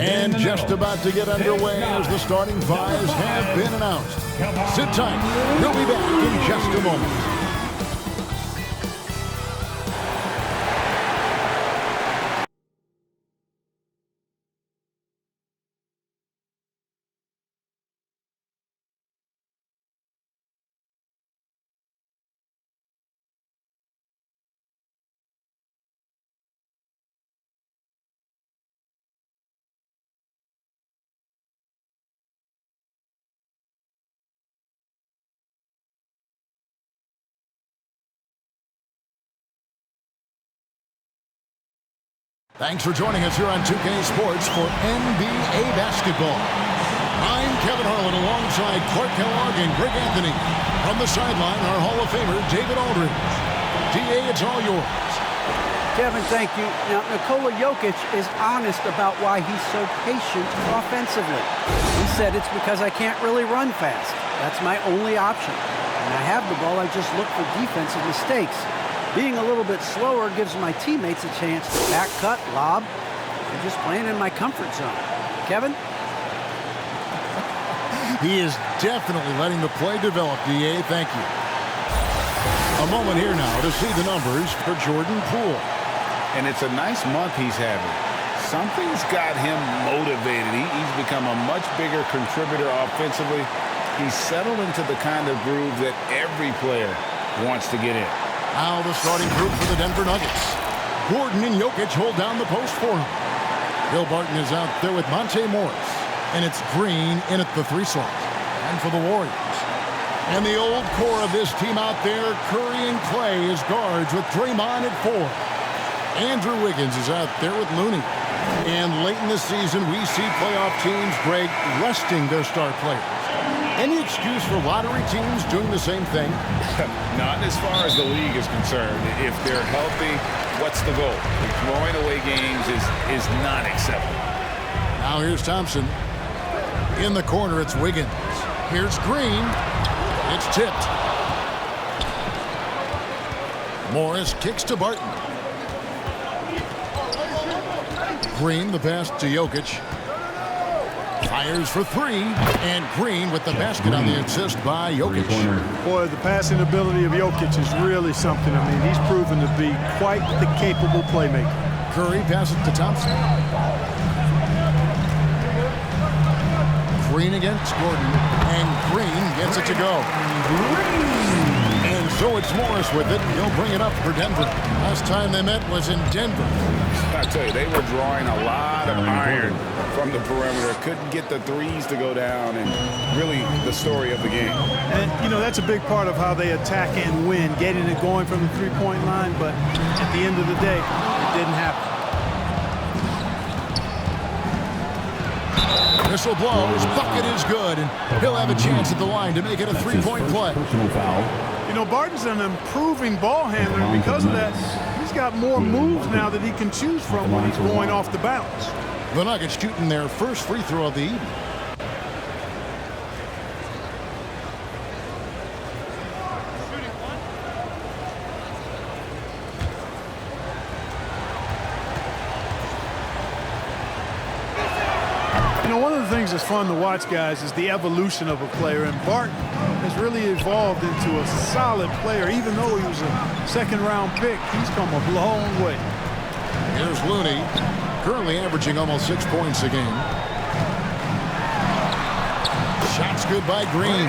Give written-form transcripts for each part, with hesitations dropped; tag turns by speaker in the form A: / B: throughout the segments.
A: And just about to get underway as the starting fives have been announced. Sit tight. We'll be back in just a moment. Thanks for joining us here on 2K Sports for NBA basketball. I'm Kevin Harlan alongside Clark Kellogg and Greg Anthony. From the sideline, our Hall of Famer, David Aldridge. DA, it's all yours.
B: Kevin, thank you. Now, Nikola Jokic is honest about why he's so patient offensively. He said it's because I can't really run fast. That's my only option. When I have the ball, I just look for defensive mistakes. Being a little bit slower gives my teammates a chance to back cut, lob, and just playing in my comfort zone. Kevin?
A: He is definitely letting the play develop, DA. Thank you. A moment here now to see the numbers for Jordan Poole.
C: And it's a nice month he's having. Something's got him motivated. He's become a much bigger contributor offensively. He's settled into the kind of groove that every player wants to get in.
A: Now the starting group for the Denver Nuggets. Gordon and Jokic hold down the post for him. Bill Barton is out there with Monte Morris. And it's Green in at the 3 slot. And for the Warriors. And the old core of this team out there, Curry and Clay as guards with Draymond at 4. Andrew Wiggins is out there with Looney. And late in the season, we see playoff teams, Greg, resting their star players. Any excuse for lottery teams doing the same thing?
C: Not as far as the league is concerned. If they're healthy, what's the goal? Throwing away games is not acceptable.
A: Now here's Thompson. In the corner, it's Wiggins. Here's Green. It's tipped. Morris kicks to Barton. Green, the pass to Jokic. Fires for 3, and Green with the basket on the assist by Jokic.
D: Boy, the passing ability of Jokic is really something. I mean, he's proven to be quite the capable playmaker.
A: Curry passes to Thompson. Green against Gordon, and Green gets it to go. And so it's Morris with it. He'll bring it up for Denver. Last time they met was in Denver.
C: I tell you, they were drawing a lot of iron from the perimeter. Couldn't get the threes to go down, and really the story of the game.
D: And, you know, that's a big part of how they attack and win, getting it going from the three-point line, but at the end of the day, it didn't happen.
A: Whistle blows, bucket is good, and he'll have a chance at the line to make it a 3-point play.
D: You know, Barton's an improving ball handler, and because of that, he's got more moves now that he can choose from when he's going off the bounce.
A: The Nuggets shooting their first free throw of the evening.
D: You know, one of the things that's fun to watch, guys, is the evolution of a player, and Barton has really evolved into a solid player. Even though he was a second-round pick, he's come a long way.
A: Here's Looney, currently averaging almost 6 points a game. Shots good by Green.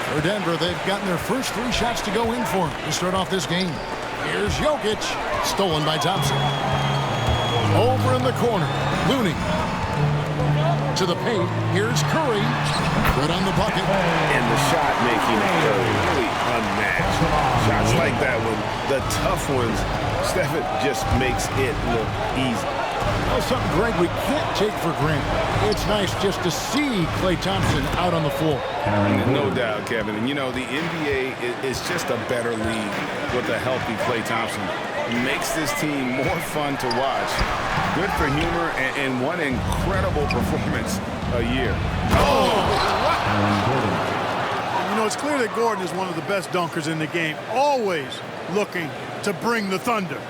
A: For Denver, they've gotten their first 3 shots to go in for him to start off this game. Here's Jokic, stolen by Thompson. Over in the corner, Looney. To the paint, here's Curry. Good on the bucket.
C: And the shot making of Curry really unmatched. Shots like that one, the tough ones, Stephen just makes it look easy.
A: Well, something, Greg, we can't take for granted. It's nice just to see Klay Thompson out on the floor.
C: No doubt, Kevin. And, you know, the NBA is just a better league with a healthy Klay Thompson. It makes this team more fun to watch. Good for humor and one incredible performance a year.
D: You know, it's clear that Gordon is one of the best dunkers in the game, always looking to bring the thunder.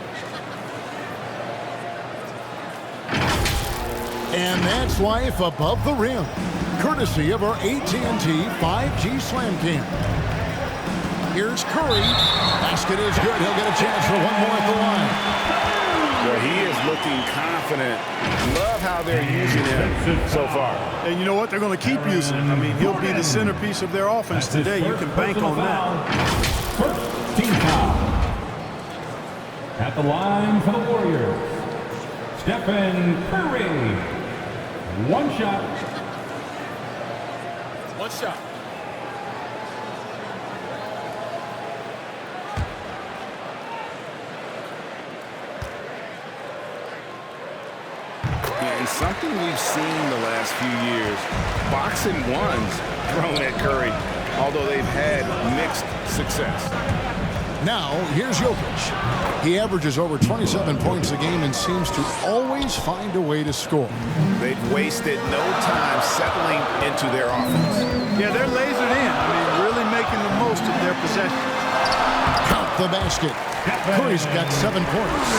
A: And that's life above the rim, courtesy of our AT&T 5G Slam Cam. Here's Curry. Basket is good. He'll get a chance for one more at the line.
C: Well, he is looking confident. Love how they're using him so far.
D: And you know what? They're going to keep using him. I mean, he'll be the centerpiece of their offense today. You can bank on that.
E: First team foul. At the line for the Warriors, Stephen Curry. One shot.
A: One shot.
C: And something we've seen the last few years, boxing ones thrown at Curry, although they've had mixed success.
A: Now, here's Jokic. He averages over 27 points a game and seems to always find a way to score.
C: They've wasted no time settling into their offense.
D: Yeah, they're lasered in. I mean, really making the most of their possession.
A: Count the basket. Curry's got 7 points.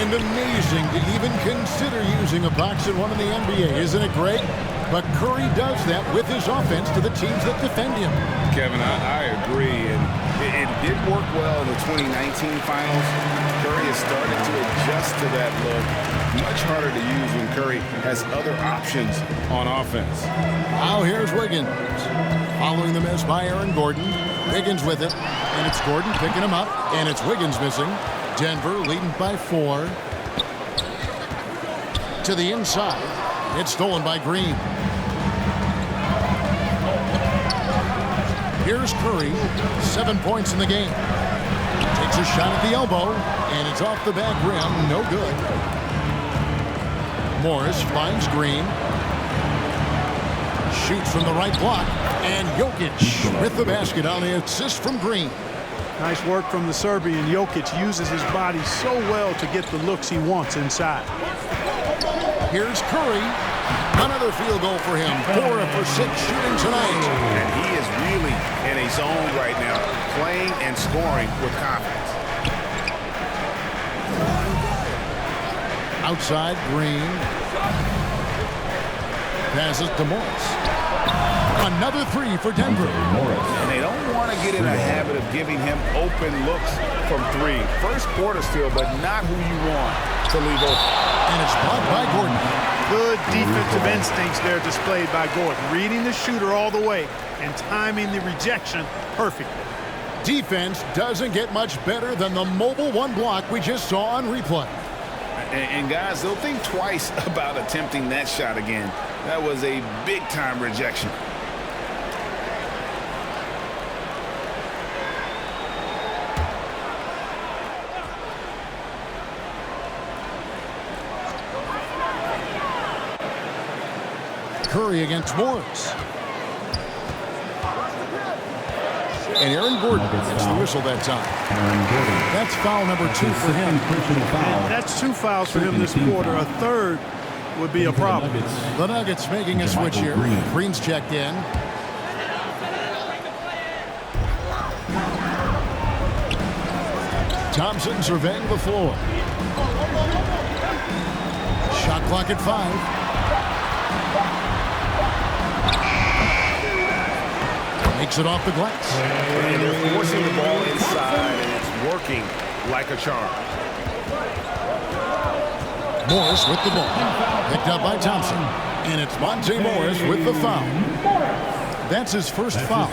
A: And amazing to even consider using a box and one in the NBA. Isn't it great? But Curry does that with his offense to the teams that defend him.
C: Kevin, I agree. And it did work well in the 2019 finals. Curry has started to adjust to that look. Much harder to use when Curry has other options on offense.
A: Now here's Wiggins. Following the miss by Aaron Gordon. Wiggins with it. And it's Gordon picking him up. And it's Wiggins missing. Denver leading by 4. To the inside. It's stolen by Green. Here's Curry. 7 points in the game. Takes a shot at the elbow. And it's off the back rim. No good. Morris finds Green. Shoots from the right block. And Jokic with the basket on the assist from Green.
D: Nice work from the Serbian. Jokic uses his body so well to get the looks he wants inside.
A: Here's Curry. Another field goal for him. 4 for 6 shooting tonight.
C: And he is really in a zone right now, playing and scoring with confidence.
A: Outside, Green. Passes to Morris. Another 3 for Denver.
C: And they don't want to get in a habit of giving him open looks from 3. First quarter still, but not who you want to leave open.
A: And it's blocked by Gordon.
D: Good defensive instincts there displayed by Gordon. Reading the shooter all the way and timing the rejection perfectly.
A: Defense doesn't get much better than the mobile one block we just saw on replay.
C: And guys, they'll think twice about attempting that shot again. That was a big-time rejection.
A: Curry against Morris. And Aaron Gordon gets the whistle that time. That's foul number 2 for him.
D: That's 2 fouls for him this quarter. A third would be a problem.
A: The Nuggets making a switch here. Green's checked in. Thompson surveying the floor. Shot clock at 5. Makes it off the glass.
C: And they're forcing the ball inside, and it's working like a charm.
A: Morris with the ball. Picked up by Thompson. And it's Monte Morris with the foul. That's his first foul.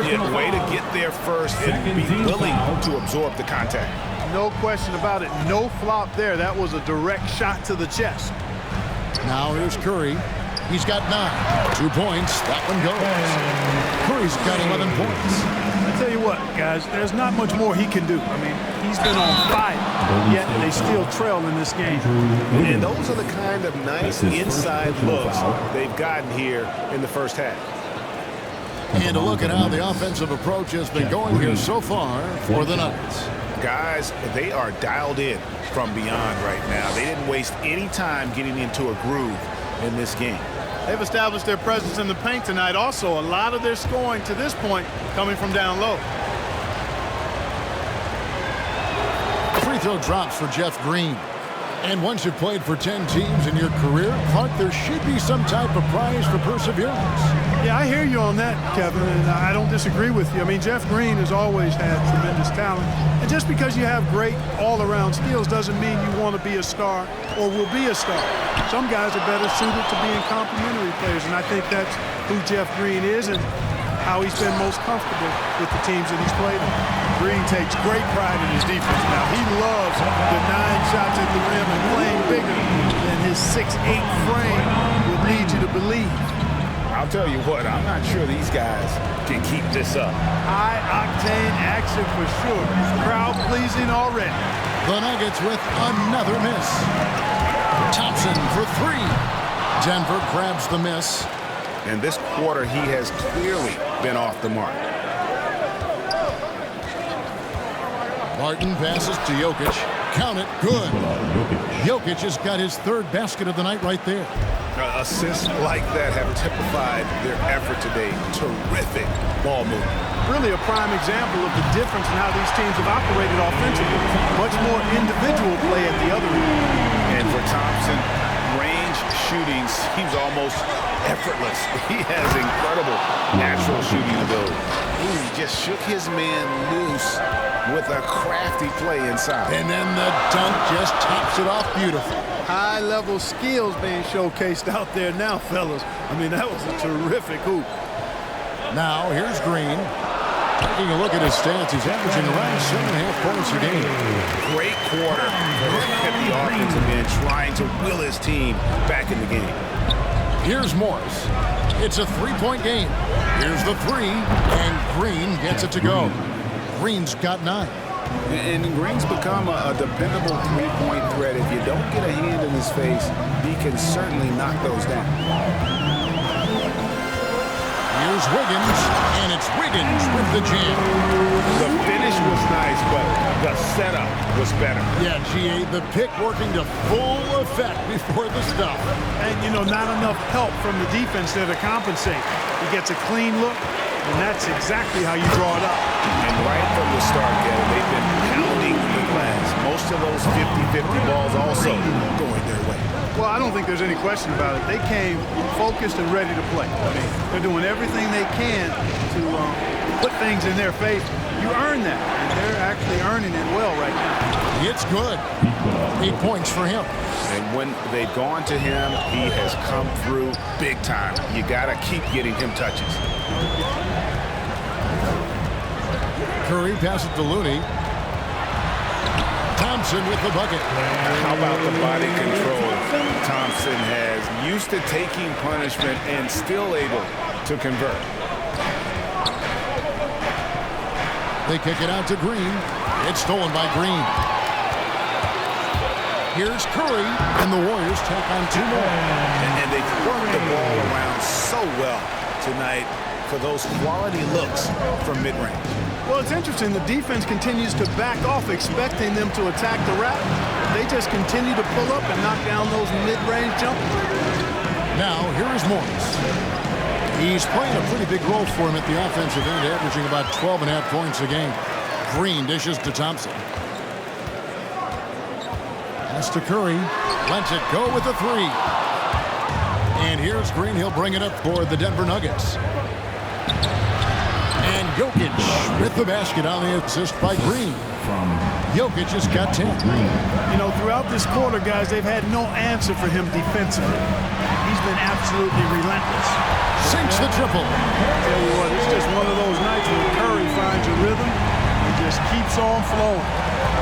C: Yeah, way to get there first and be willing to absorb the contact.
D: No question about it. No flop there. That was a direct shot to the chest.
A: Now here's Curry. He's got 9. 2 points. That one goes. Curry's got 11 points.
D: I tell you what, guys, there's not much more he can do. I mean, he's been on fire, yet they still trail in this game.
C: And those are the kind of nice inside looks they've gotten here in the first half.
A: And a look at how the offensive approach has been going here so far for the Nuggets.
C: Guys, they are dialed in from beyond right now. They didn't waste any time getting into a groove in this game.
D: They've established their presence in the paint tonight. Also, a lot of their scoring to this point coming from down low.
A: Free throw drops for Jeff Green. And once you've played for 10 teams in your career, Clark, there should be some type of prize for perseverance.
D: Yeah, I hear you on that, Kevin, and I don't disagree with you. I mean, Jeff Green has always had tremendous talent. And just because you have great all-around skills doesn't mean you want to be a star or will be a star. Some guys are better suited to being complementary players, and I think that's who Jeff Green is and how he's been most comfortable with the teams that he's played on.
F: Green takes great pride in his defense now. He loves the 9 shots at the rim and playing bigger than his 6'8" frame would lead you to believe.
C: I'll tell you what, I'm not sure these guys can keep this up.
F: High-octane action for sure. Crowd-pleasing already.
A: The Nuggets with another miss. Thompson for 3. Denver grabs the miss.
C: And this quarter, he has clearly been off the mark.
A: Martin passes to Jokic. Count it. Good. Jokic has got his 3rd basket of the night right there.
C: Assists like that have typified their effort today. Terrific ball movement.
D: Really a prime example of the difference in how these teams have operated offensively. Much more individual play at the other end.
C: And for Thompson, range shooting seems almost effortless. He has incredible natural shooting ability. He just shook his man loose with a crafty play inside.
A: And then the dunk just tops it off beautifully.
F: High-level skills being showcased out there now, fellas. I mean, that was a terrific hoop.
A: Now, here's Green. Taking a look at his stats, he's averaging around 7.5 points a game.
C: Great quarter at the offensive end, trying to will his team back in the game.
A: Here's Morris. It's a 3-point game. Here's the 3, and Green gets it to go. Green's got 9.
C: And Green's become a dependable 3-point threat. If you don't get a hand in his face, he can certainly knock those down.
A: Here's Wiggins, and it's Wiggins with the jam.
C: The finish was nice, but the setup was better.
A: Yeah, G.A., the pick working to full effect before the stuff.
D: And, you know, not enough help from the defense there to compensate. He gets a clean look, and that's exactly how you draw it up.
C: And right from the start, Gavin, they've been pounding the glass. Most of those 50-50 balls also going their way.
D: Well, I don't think there's any question about it. They came focused and ready to play. I mean, they're doing everything they can to put things in their favor. You earn that, and they're actually earning it well right now.
A: It's good. 8 points for him.
C: And when they've gone to him, he has come through big time. You got to keep getting him touches.
A: Curry passes to Looney. Thompson with the bucket.
C: How about the body control Thompson has? Used to taking punishment and still able to convert.
A: They kick it out to Green. It's stolen by Green. Here's Curry, and the Warriors take on 2 more.
C: And they work the ball around so well tonight for those quality looks from mid-range.
D: Well, it's interesting. The defense continues to back off, expecting them to attack the rack. They just continue to pull up and knock down those mid-range jumpers.
A: Now, here is Morris. He's playing a pretty big role for him at the offensive end, averaging about 12.5 points a game. Green dishes to Thompson. Pass to Curry. Lets it go with the 3. And here's Green. He'll bring it up for the Denver Nuggets. And Jokic with the basket on the assist by Green. Jokic has got 10.
D: You know, throughout this quarter, guys, they've had no answer for him defensively. He's been absolutely relentless.
A: Sinks the triple.
D: Tell you what, it's just one of those nights where Curry finds a rhythm and just keeps on flowing.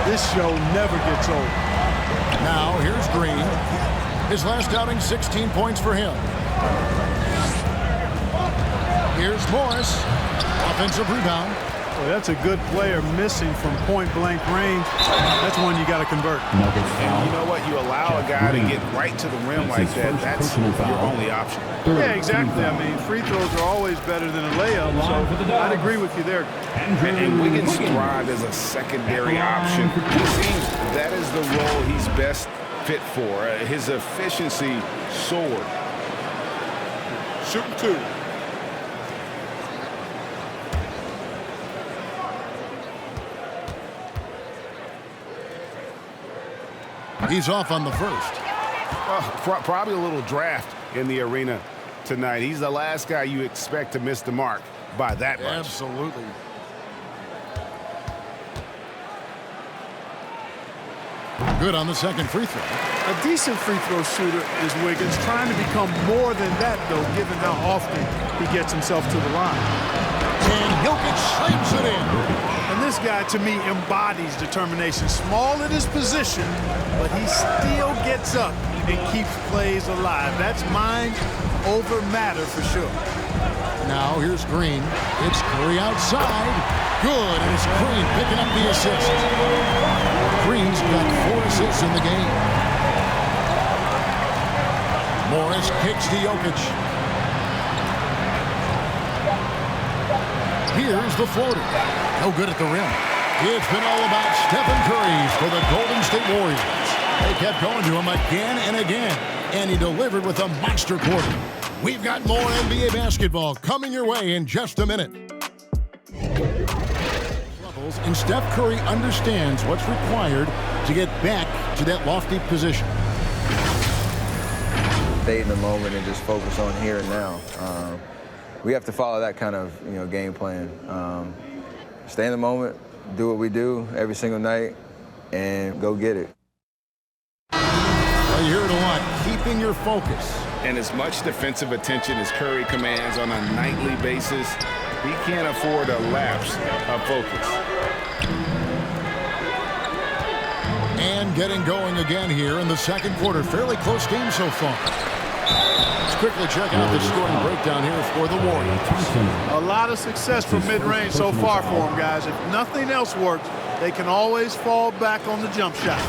D: This show never gets old.
A: Now, here's Green. His last outing, 16 points for him. Here's Morris. Offensive rebound.
D: Well, that's a good player missing from point-blank range. That's one you got to convert.
C: And you know what? You allow a guy to get right to the rim like that. That's your only option.
D: Yeah, exactly. I mean, free throws are always better than a layup, so I'd agree with you there.
C: And Wiggins thrive as a secondary option. It seems that is the role he's best fit for. His efficiency soared.
F: Shooting 2.
A: He's off on the first.
C: Probably a little draft in the arena tonight. He's the last guy you expect to miss the mark by that much.
A: Absolutely. Good on the second free throw.
D: A decent free throw shooter is Wiggins, trying to become more than that, though, given how often he gets himself to the line.
A: And Jokic slams it in.
D: And this guy, to me, embodies determination. Small at his position, but he still gets up and keeps plays alive. That's mind over matter for sure.
A: Now here's Green. It's Curry outside. Good, and it's Green picking up the assist. Green's got 4 assists in the game. Morris kicks to Jokic. Here's the floater. No good at the rim. It's been all about Stephen Curry for the Golden State Warriors. They kept going to him again and again, and he delivered with a monster quarter. We've got more NBA basketball coming your way in just a minute. And Steph Curry understands what's required to get back to that lofty position.
G: Stay in the moment and just focus on here and now. We have to follow that kind of game plan. Stay in the moment, do what we do every single night, and go get it.
A: Well, you hear it a lot, keeping your focus.
C: And as much defensive attention as Curry commands on a nightly basis, he can't afford a lapse of focus.
A: And getting going again here in the second quarter. Fairly close game so far. Let's quickly check out the scoring breakdown here for the Warriors.
D: A lot of success from mid-range so far for them, guys. If nothing else works, they can always fall back on the jump shot.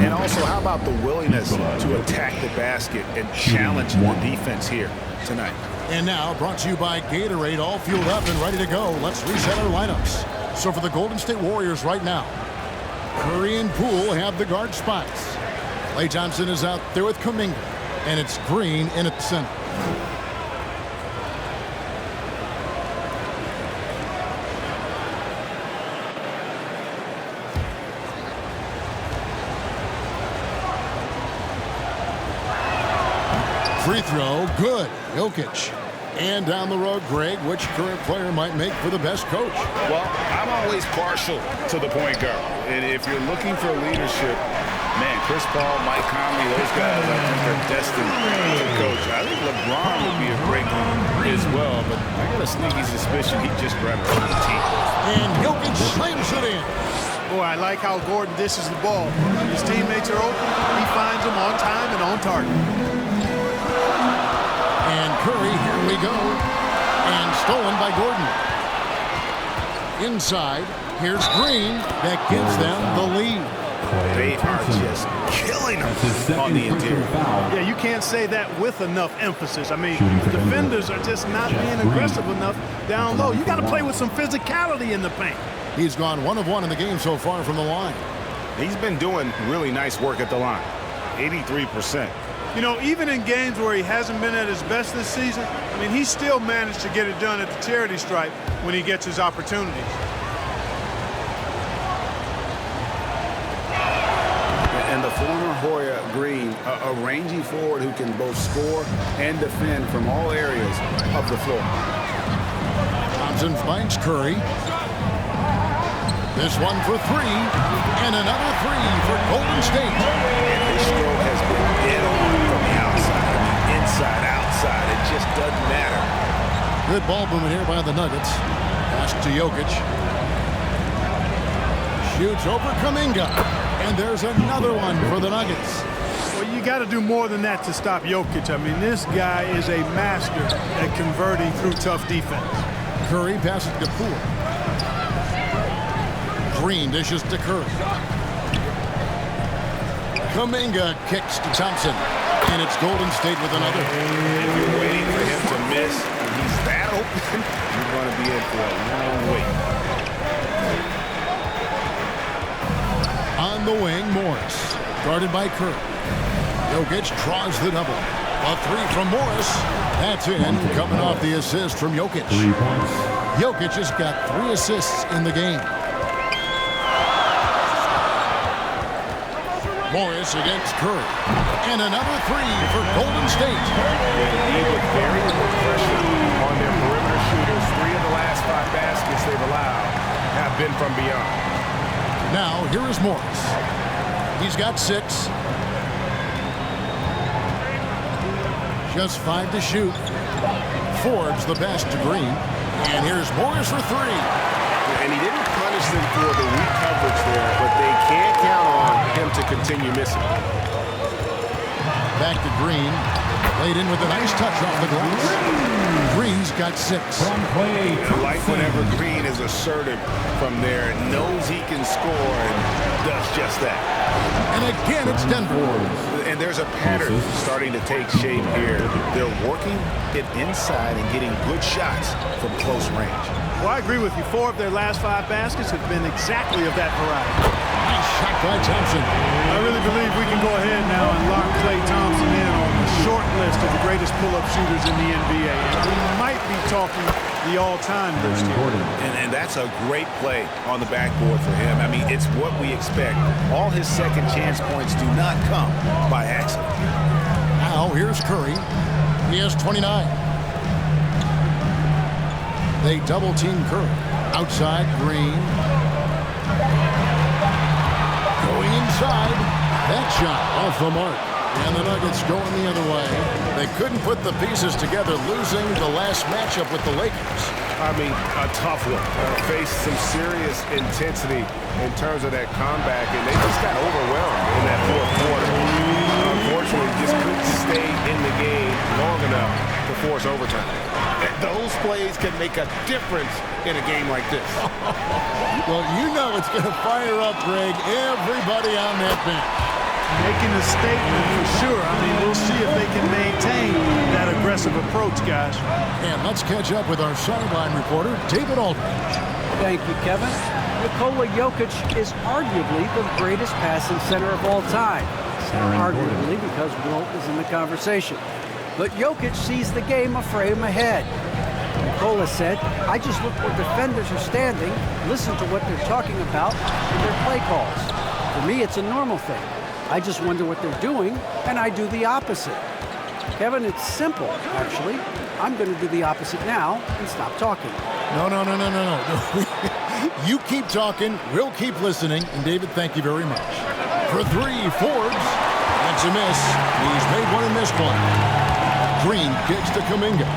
C: And also, how about the willingness to attack the basket and challenge the defense here tonight?
A: And now, brought to you by Gatorade, all fueled up and ready to go. Let's reset our lineups. So for the Golden State Warriors right now, Curry and Poole have the guard spots. Klay Thompson is out there with Kuminga, and it's Green in at center. Free throw, good. Jokic. And down the road, Greg, which current player might make for the best coach?
C: Well, I'm always partial to the point guard. And if you're looking for leadership, man, Chris Paul, Mike Conley, those guys, I think are destined to coach. I think LeBron would be a great leader as well, but I got a sneaky suspicion he just grabbed a team.
A: And Jokic slams it in.
D: Boy, I like how Gordon dishes the ball. His teammates are open. He finds them on time and on target.
A: And Curry, here we go. And stolen by Gordon. Inside, here's Green. That gives them the lead.
C: They are just killing them on the interior.
D: Yeah, you can't say that with enough emphasis. I mean, defenders are just not being aggressive enough down low. You got to play with some physicality in the paint.
A: He's gone 1 of 1 in the game so far from the line.
C: He's been doing really nice work at the line. 83%.
D: You know, even in games where he hasn't been at his best this season, I mean, he still managed to get it done at the charity stripe when he gets his opportunities.
C: And the former Hoya Green, a rangy forward who can both score and defend from all areas of the floor.
A: Thompson finds Curry. This one for 3, and another 3 for Golden State.
C: And his stroke has been dead on from the outside. I mean, inside, outside, it just doesn't matter.
A: Good ball movement here by the Nuggets. Pass to Jokic. Shoots over Kuminga. And there's another one for the Nuggets.
D: Well, you got to do more than that to stop Jokic. I mean, this guy is a master at converting through tough defense.
A: Curry passes to Poole. Green dishes to Curry. Kuminga kicks to Thompson. And it's Golden State with another.
C: If you're waiting for him to miss, and he's that open, you're going to be in for a long wait.
A: On the wing, Morris. Guarded by Curry. Jokic draws the double. A 3 from Morris. That's in. Coming off the assist from Jokic.
E: 3 points.
A: Jokic has got 3 assists in the game. Morris against Curry. And another three for Golden State.
C: And with very little pressure on their perimeter shooters, 3 of the last 5 baskets they've allowed have been from beyond.
A: Now, here is Morris. He's got 6. Just 5 to shoot. Forbes the pass to Green. And here's Morris for 3.
C: And he didn't punish them for the weak coverage there, but they can't count on him to continue missing.
A: Back to Green. Laid in with a nice touch off the glass. Green's got 6.
C: I like whenever Green is assertive from there, knows he can score, and does just that.
A: And again, it's Denver.
C: And there's a pattern starting to take shape here. They're working it inside and getting good shots from close range.
F: Well, I agree with you. 4 of their last 5 baskets have been exactly of that variety.
A: Nice shot by Thompson.
F: I really believe we can go ahead now and lock Klay Thompson in on the short list of the greatest pull-up shooters in the NBA. And we might be talking the all-time list here.
C: And that's a great play on the backboard for him. I mean, it's what we expect. All his second chance points do not come by accident.
A: Now, here's Curry. He has 29. They double-team Curry. Outside, Green. Going inside. That shot off the mark. And the Nuggets going the other way. They couldn't put the pieces together, losing the last matchup with the Lakers.
C: I mean, a tough one. Faced some serious intensity in terms of that comeback, and they just got overwhelmed in that fourth quarter. Unfortunately, just couldn't stay in the game long enough to force overtime. Those plays can make a difference in a game like this.
A: Well, you know it's going to fire up, Greg, everybody on that bench.
F: Making a statement for sure. I mean, we'll see if they can maintain that aggressive approach, guys.
A: And let's catch up with our sideline reporter, David Aldridge.
B: Thank you, Kevin. Nikola Jokic is arguably the greatest passing center of all time. Arguably because Wilt is in the conversation. But Jokic sees the game a frame ahead. Nikola said, I just look where defenders are standing, listen to what they're talking about in their play calls. For me, it's a normal thing. I just wonder what they're doing, and I do the opposite. Kevin, it's simple, actually. I'm going to do the opposite now and stop talking.
A: No. You keep talking, we'll keep listening, and David, thank you very much. For 3, Forbes. That's a miss. He's made one and missed one. Green kicks to Kuminga.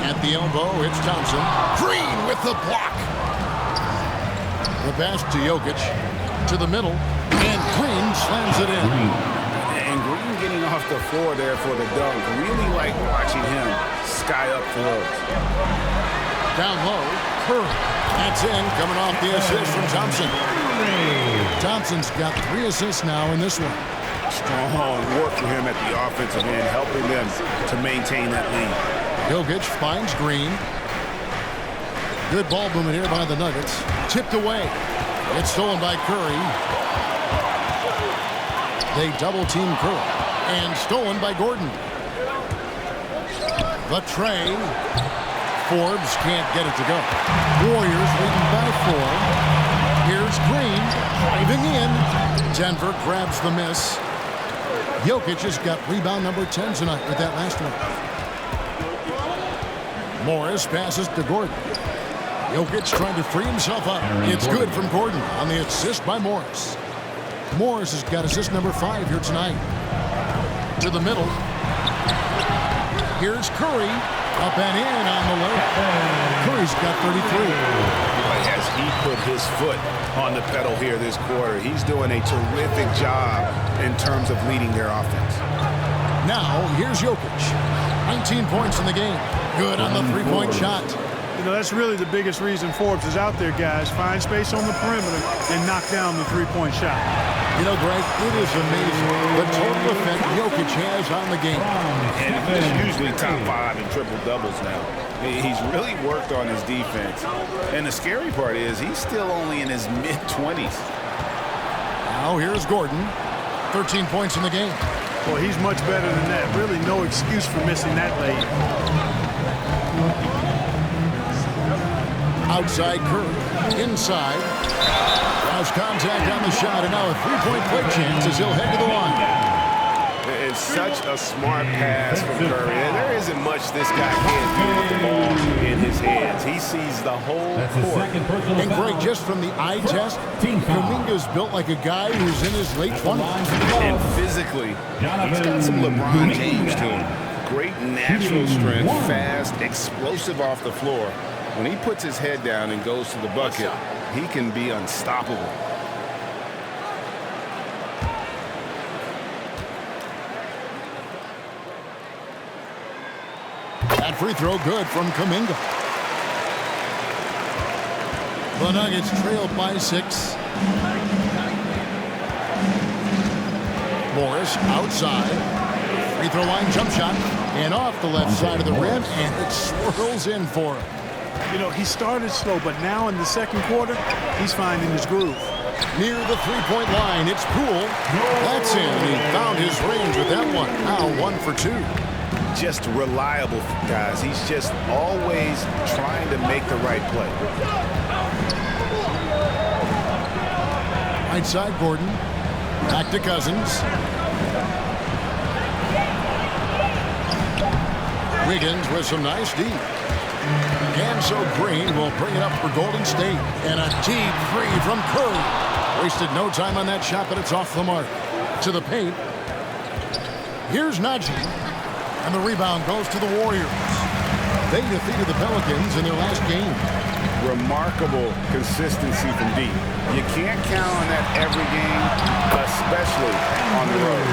A: At the elbow, it's Thompson. Green with the block. The pass to Jokic, to the middle, and Green slams it in.
C: And Green getting off the floor there for the dunk. Really like watching him sky up floors.
A: Down low, Curry. That's in, coming off the assist from Thompson. Thompson's got 3 assists now in this one.
C: Strong work for him at the offensive end, helping them to maintain that lead.
A: Jokic finds Green. Good ball movement here by the Nuggets. Tipped away. It's stolen by Curry. They double-team Curry. And stolen by Gordon. The tray. Forbes can't get it to go. Warriors leading by 4. Here's Green driving in. Denver grabs the miss. Jokic has got rebound number 10 tonight with that last one. Morris passes to Gordon. Jokic trying to free himself up. It's good from Gordon on the assist by Morris. Morris has got assist number 5 here tonight. To the middle. Here's Curry. Up and in on the layup. Curry's got 33.
C: As he put his foot on the pedal here this quarter, he's doing a terrific job in terms of leading their offense.
A: Now, here's Jokic. 19 points in the game. Good on the three-point shot.
F: You know, that's really the biggest reason Forbes is out there, guys. Find space on the perimeter and knock down the three-point shot.
A: You know, Greg, it is amazing the total effect Jokic has on the game.
C: And he's usually top 5 in triple-doubles now. He's really worked on his defense. And the scary part is he's still only in his mid-20s.
A: Now here's Gordon. 13 points in the game.
F: Well, he's much better than that. Really no excuse for missing that late.
A: Outside Curry. Inside. Draws contact on the shot, and now a three-point play chance as he'll head to the line.
C: It's such a smart pass from Curry. And there isn't much this guy can't do with the ball in his hands. He sees the whole court.
A: And Greg, just from the eye test, Kuminga's built like a guy who's in his late 20s.
C: And physically, he's got some LeBron James to him. Great natural strength, fast, explosive off the floor. When he puts his head down and goes to the bucket, he can be unstoppable.
A: That free throw good from Kuminga. The Nuggets trailed by 6. Morris outside. Free throw line jump shot. And off the left side of the rim, and it swirls in for him.
D: You know, he started slow, but now in the second quarter, he's finding his groove.
A: Near the three-point line, it's Poole. That's in. He found his range with that one. Now 1 for 2.
C: Just reliable, guys. He's just always trying to make the right play.
A: Right side, Gordon. Back to Cousins. Wiggins with some nice D. And so Green will bring it up for Golden State. And a deep three from Curry. Wasted no time on that shot, but it's off the mark. To the paint. Here's Najee. And the rebound goes to the Warriors. They defeated the Pelicans in their last game.
C: Remarkable consistency from deep. You can't count on that every game, especially on the road.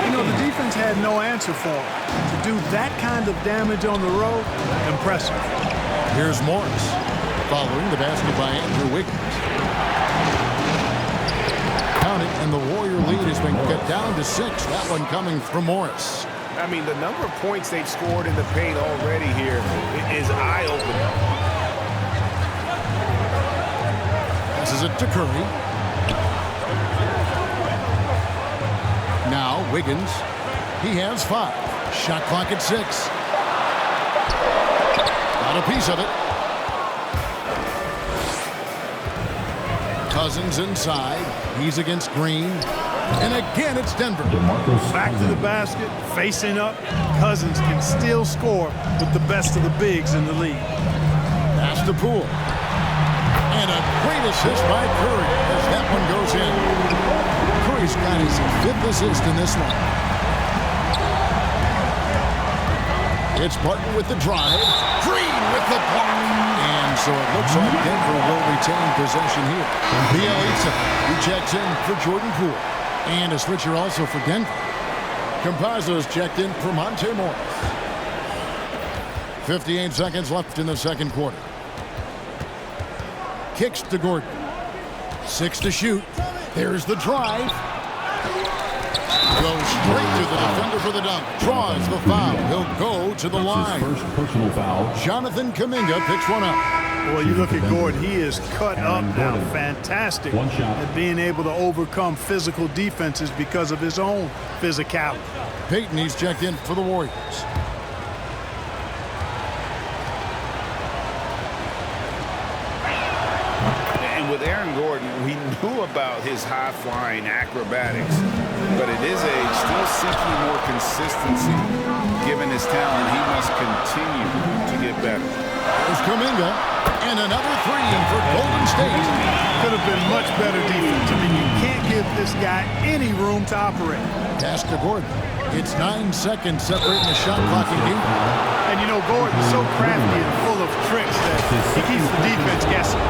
D: You know, the defense had no answer for him. To do that kind of damage on the road, impressive.
A: Here's Morris, following the basket by Andrew Wiggins. Counting, and the Warrior lead has been cut down to 6. That one coming from Morris.
C: I mean, the number of points they've scored in the paint already here is eye-opening.
A: Passes it to Curry. Now Wiggins. He has 5. Shot clock at 6. Got a piece of it. Cousins inside. He's against Green. And again, it's Denver.
D: Back to the basket, facing up. Cousins can still score with the best of the bigs in the league.
A: Pass to Poole. And a great assist by Curry as that one goes in. Curry's got his 5th assist in this one. It's Barton with the drive. Green with the block. And so it looks like Denver will retain possession here. Bielitsa, who checks in for Jordan Poole. And a switcher also for Denver. Campazzo's checked in for Monte Morris. 58 seconds left in the second quarter. Kicks to Gordon. 6 to shoot. There's the drive. Goes straight to the defender for the dunk. Draws the foul. He'll go to the line.
E: First personal foul.
A: Jonathan Kuminga picks one up.
D: Well, you look at Gordon, he is cut up now. Fantastic
E: One shot.
D: at being able to overcome physical defenses because of his own physicality.
A: Peyton, he's checked in for the Warriors.
C: And with Aaron Gordon, we knew about his high-flying acrobatics, but at his age, still seeking more consistency. Given his talent, he must continue to get better.
A: There's Kuminga. And another 3 for Golden State.
D: Could have been much better defense. I mean, you can't give this guy any room to operate.
A: Pass to Gordon. It's 9 seconds separating the shot clock and game.
D: And you know, Gordon's so crafty and full of tricks that he keeps the defense guessing.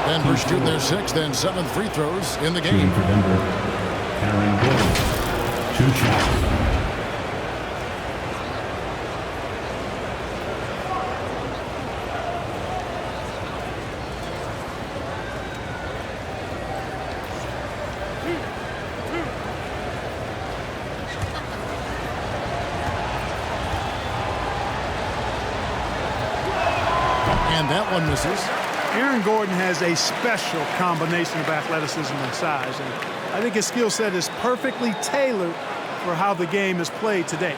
A: Denver shooting their 6th and 7th free throws in the game.
E: For Denver, Aaron Gordon. 2 shots.
A: And that one misses.
D: Aaron Gordon has a special combination of athleticism and size, and I think his skill set is perfectly tailored for how the game is played today.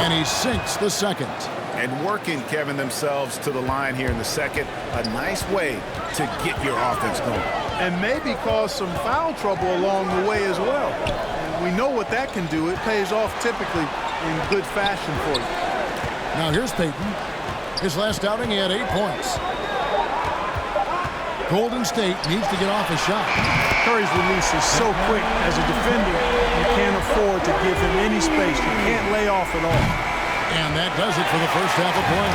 A: And he sinks the second.
C: And working, Kevin, themselves to the line here in the second. A nice way to get your offense going.
F: And maybe cause some foul trouble along the way as well. And we know what that can do. It pays off typically in good fashion for you.
A: Now here's Peyton. His last outing, he had 8 points. Golden State needs to get off a shot.
D: Curry's release is so quick. As a defender, you can't afford to give him any space. You can't lay off at all.
A: And that does it for the first half of play.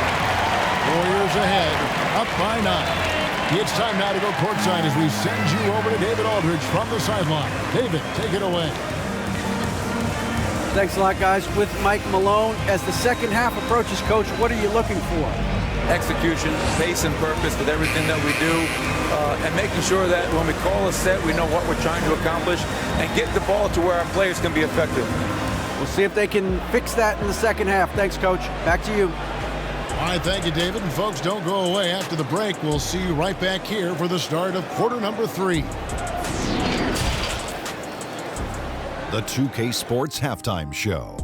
A: Warriors ahead, up by 9. It's time now to go courtside as we send you over to David Aldridge from the sideline. David, take it away.
B: Thanks a lot, guys. With Mike Malone, as the second half approaches, Coach, what are you looking for?
H: Execution, pace, and purpose with everything that we do, and making sure that when we call a set, we know what we're trying to accomplish, and get the ball to where our players can be effective.
B: We'll see if they can fix that in the second half. Thanks, Coach. Back to you.
A: All right, thank you, David. And folks, don't go away. After the break, we'll see you right back here for the start of quarter number 3.
I: The 2K Sports Halftime Show.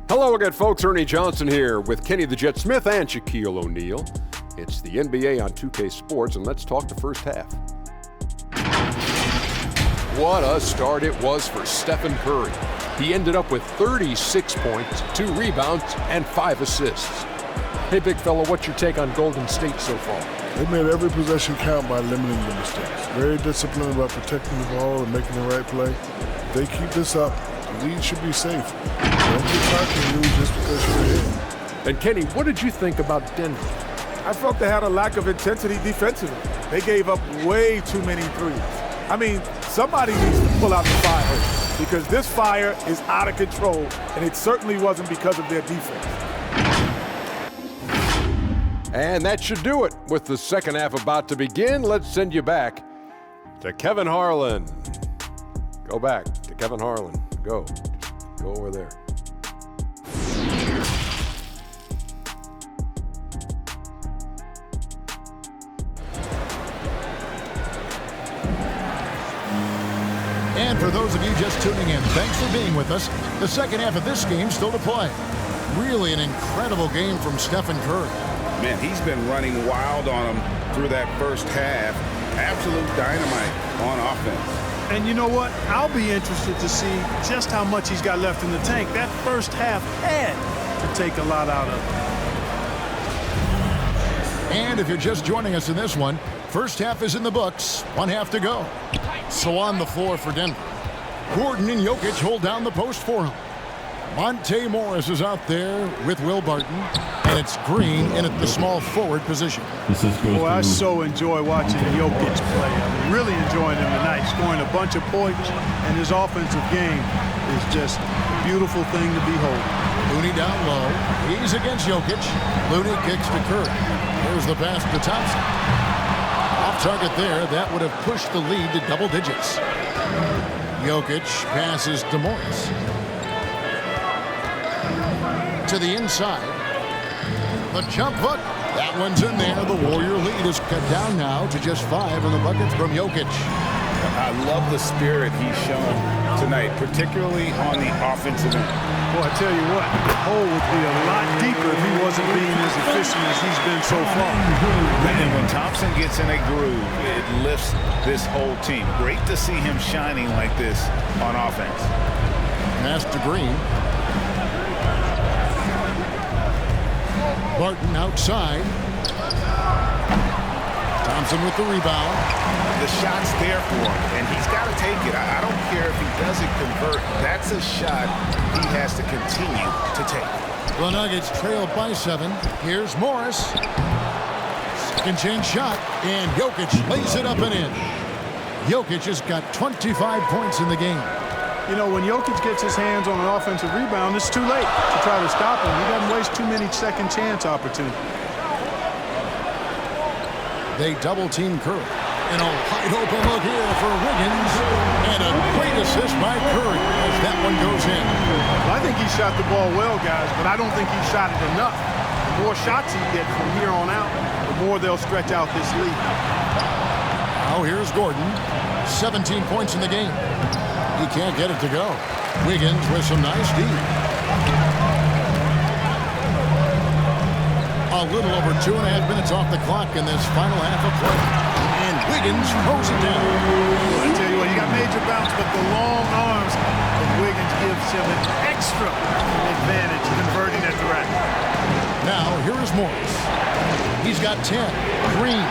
J: Hello again, folks. Ernie Johnson here with Kenny the Jet Smith and Shaquille O'Neal. It's the NBA on 2K Sports, and let's talk the first half. What a start it was for Stephen Curry. He ended up with 36 points, 2 rebounds, and 5 assists. Hey, big fella, what's your take on Golden State so far?
K: They made every possession count by limiting the mistakes. Very disciplined about protecting the ball and making the right play. If they keep this up, the lead should be safe. Don't get cocky and lose just because you're ahead.
J: And Kenny, what did you think about Denver?
F: I felt they had a lack of intensity defensively. They gave up way too many threes. I mean, somebody needs to pull out the fire because this fire is out of control, and it certainly wasn't because of their defense.
J: And that should do it. With the second half about to begin, let's send you back to Kevin Harlan. Go back to Kevin Harlan. Go over there.
A: And for those of you just tuning in, thanks for being with us. The second half of this game still to play. Really an incredible game from Stephen Curry.
C: Man, he's been running wild on him through that first half. Absolute dynamite on offense.
D: And you know what? I'll be interested to see just how much he's got left in the tank. That first half had to take a lot out of it.
A: And if you're just joining us in this one, first half is in the books. 1 half to go. So on the floor for Denver, Gordon and Jokic hold down the post for him. Monte Morris is out there with Will Barton, and it's Green in at the small forward position.
D: Boy, I so enjoy watching Jokic play. I'm really enjoying him tonight, scoring a bunch of points, and his offensive game is just a beautiful thing to behold.
A: Looney down low. He's against Jokic. Looney kicks to Curry. There's the pass to Thompson. Off target there. That would have pushed the lead to double digits. Jokic passes to Morris. To the inside. The jump hook. That one's in there. The Warrior lead is cut down now to just 5 in the bucket from Jokic.
C: I love the spirit he's shown tonight, particularly on the offensive end.
D: Boy, I tell you what, the hole would be a lot deeper if he wasn't being as efficient as he's been so far.
C: And when Thompson gets in a groove, it lifts this whole team. Great to see him shining like this on offense.
A: Pass to Green. Barton outside. Thompson with the rebound.
C: The shot's there for him, and he's got to take it. I don't care if he doesn't convert. That's a shot he has to continue to take.
A: The Nuggets trail by 7. Here's Morris. Second chance shot, and Jokic lays it up and in. Jokic has got 25 points in the game.
D: You know, when Jokic gets his hands on an offensive rebound, it's too late to try to stop him. He doesn't waste too many second chance opportunities.
A: They double team Curry. And a wide open look here for Wiggins. And a great assist by Curry as that one goes in.
D: Well, I think he shot the ball well, guys, but I don't think he shot it enough. The more shots he gets from here on out, the more they'll stretch out this lead.
A: Now here's Gordon. 17 points in the game. He can't get it to go. Wiggins with some nice D. A little over 2.5 minutes off the clock in this final half of play. And Wiggins throws it down.
D: I tell you what, you got major bounce, but the long arms of Wiggins gives him an extra advantage converting at the rack.
A: Now, here is Morris. He's got 10. Green.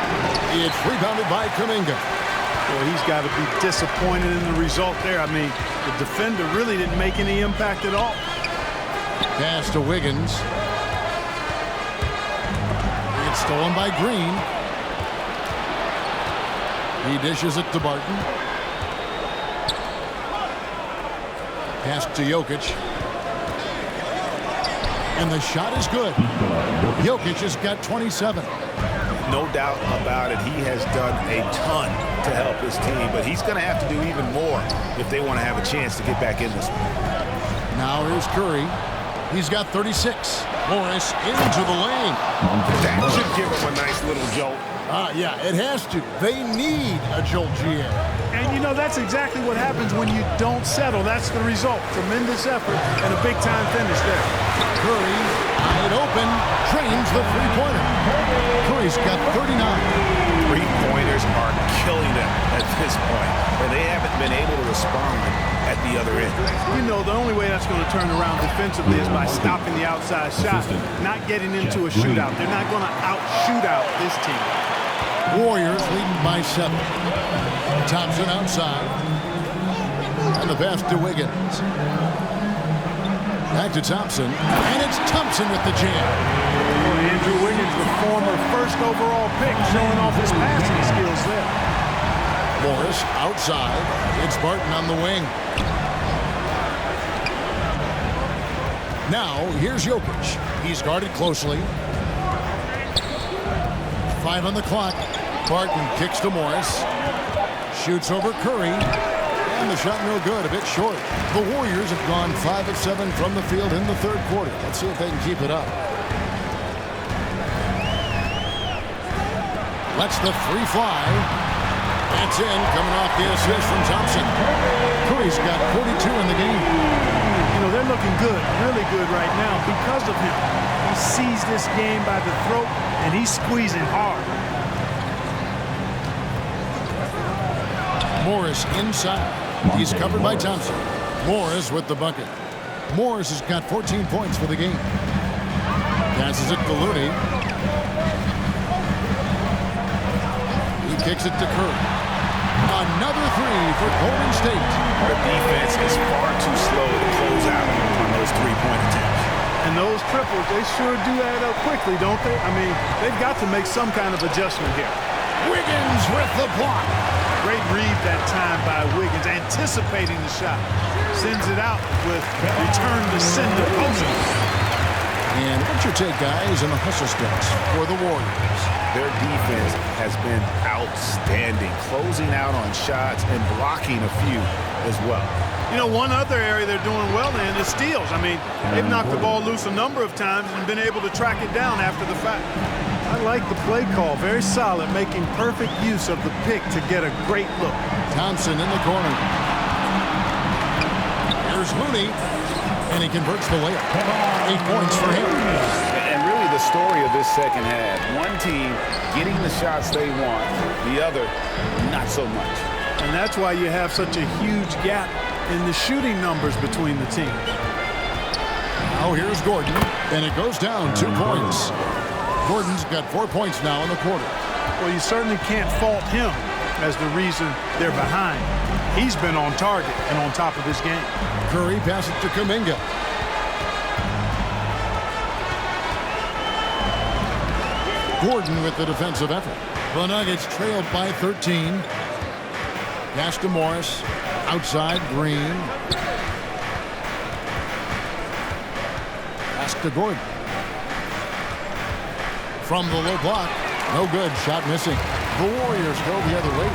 A: It's rebounded by Kuminga.
D: Well, he's got to be disappointed in the result there. I mean, the defender really didn't make any impact at all.
A: Pass to Wiggins. It's stolen by Green. He dishes it to Barton. Pass to Jokic. And the shot is good. Jokic has got 27.
C: No doubt about it. He has done a ton to help his team, but he's going to have to do even more if they want to have a chance to get back in this one.
A: Now here's Curry. He's got 36. Morris into the lane.
C: That should give him a nice little jolt.
A: Yeah, it has to. They need a jolt, GA.
D: And, you know, that's exactly what happens when you don't settle. That's the result. Tremendous effort and a big-time finish there.
A: Curry, wide open, drains the three-pointer. Curry's got 39.
C: Three-pointers are killing them at this point, and they haven't been able to respond at the other end.
D: You know, the only way that's going to turn around defensively is by stopping the outside shot, not getting into a shootout. They're not going to out-shootout this team.
A: Warriors leading by 7. Thompson outside. And the pass to Wiggins. Back to Thompson. And it's Thompson with the jam.
D: Well, Andrew Wiggins, the former first overall pick, showing off his passing skills there.
A: Morris outside. It's Barton on the wing. Now, here's Jokic. He's guarded closely. 5 on the clock. Barton kicks to Morris. Shoots over Curry. And the shot no good, a bit short. The Warriors have gone 5 of 7 from the field in the third quarter. Let's see if they can keep it up. Lets the three fly. That's in, coming off the assist from Thompson. Curry's got 42 in the game.
D: You know, they're looking good, really good right now because of him. He sees this game by the throat, and he's squeezing hard.
A: Morris inside. He's covered by Thompson. Morris with the bucket. Morris has got 14 points for the game. Passes it to Looney. He kicks it to Curry. Another three for Golden State.
C: The defense is far too slow to close out on those three-point attempts.
D: And those triples, they sure do add up quickly, don't they? I mean, they've got to make some kind of adjustment here.
A: Wiggins with the block.
D: Great read that time by Wiggins, anticipating the shot. Sends it out with return to sender post.
A: And what's your take, guys, in the hustle steps for the Warriors?
C: Their defense has been outstanding, closing out on shots and blocking a few as well.
D: You know, one other area they're doing well in is steals. I mean, they've knocked the ball loose a number of times and been able to track it down after the fact. I like the play call. Very solid, making perfect use of the pick to get a great look.
A: Thompson in the corner. Here's Looney, and he converts the layup. 8 points for him.
C: And really the story of this second half, one team getting the shots they want, the other not so much.
D: And that's why you have such a huge gap in the shooting numbers between the teams.
A: Now here's Gordon, and it goes down 2 points. Gordon's got 4 points now in the quarter.
D: Well, you certainly can't fault him as the reason they're behind. He's been on target and on top of his game.
A: Curry passes to Kuminga. Gordon with the defensive effort. The Nuggets trailed by 13. Pass to Morris. Outside, Green. Pass to Gordon. From the low block. No good. Shot missing. The Warriors go the other way.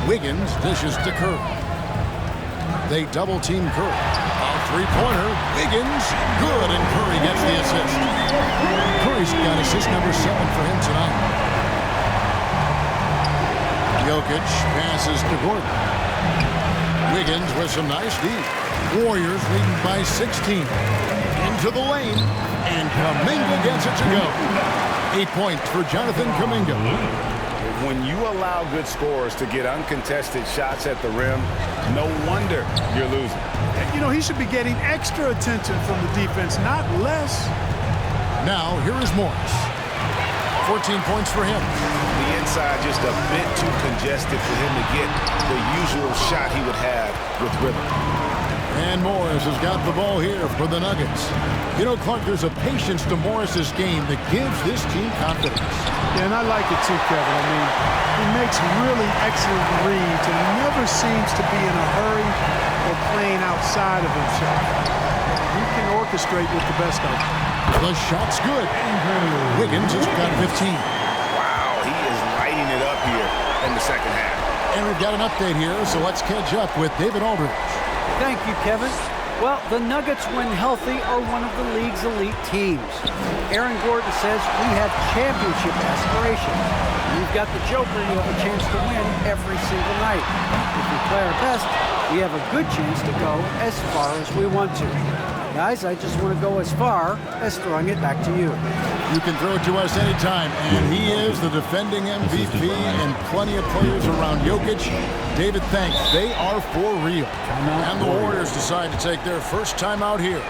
A: Wiggins dishes to Curry. They double-team Curry. A three-pointer. Wiggins. Good, and Curry gets the assist. Curry's got assist number 7 for him tonight. Jokic passes to Gordon. Wiggins with some nice D. Warriors leading by 16. Into the lane, and Kuminga gets it to go. 8 points for Jonathan Kuminga.
C: When you allow good scorers to get uncontested shots at the rim, no wonder you're losing.
D: You know, he should be getting extra attention from the defense, not less.
A: Now, here is Morris. 14 points for him.
C: The inside just a bit too congested for him to get the usual shot he would have with rhythm.
A: And Morris has got the ball here for the Nuggets. You know, Clark, there's a patience to Morris's game that gives this team confidence.
D: Yeah, and I like it too, Kevin. I mean, he makes really excellent reads and never seems to be in a hurry or playing outside of himself. He can orchestrate with the best of them.
A: The shot's good. Wiggins has got 15.
C: Wow, he is lighting it up here in the second half.
A: And we've got an update here, so let's catch up with David Aldridge.
B: Thank you, Kevin. Well, the Nuggets, when healthy, are one of the league's elite teams. Aaron Gordon says we have championship aspirations. You've got the Joker, you have a chance to win every single night. If we play our best, we have a good chance to go as far as we want to. Guys, I just want to go as far as throwing it back to you.
A: You can throw it to us anytime, and he is the defending MVP and plenty of players around Jokic. David, thanks. They are for real. And the Warriors decide to take their first time out here.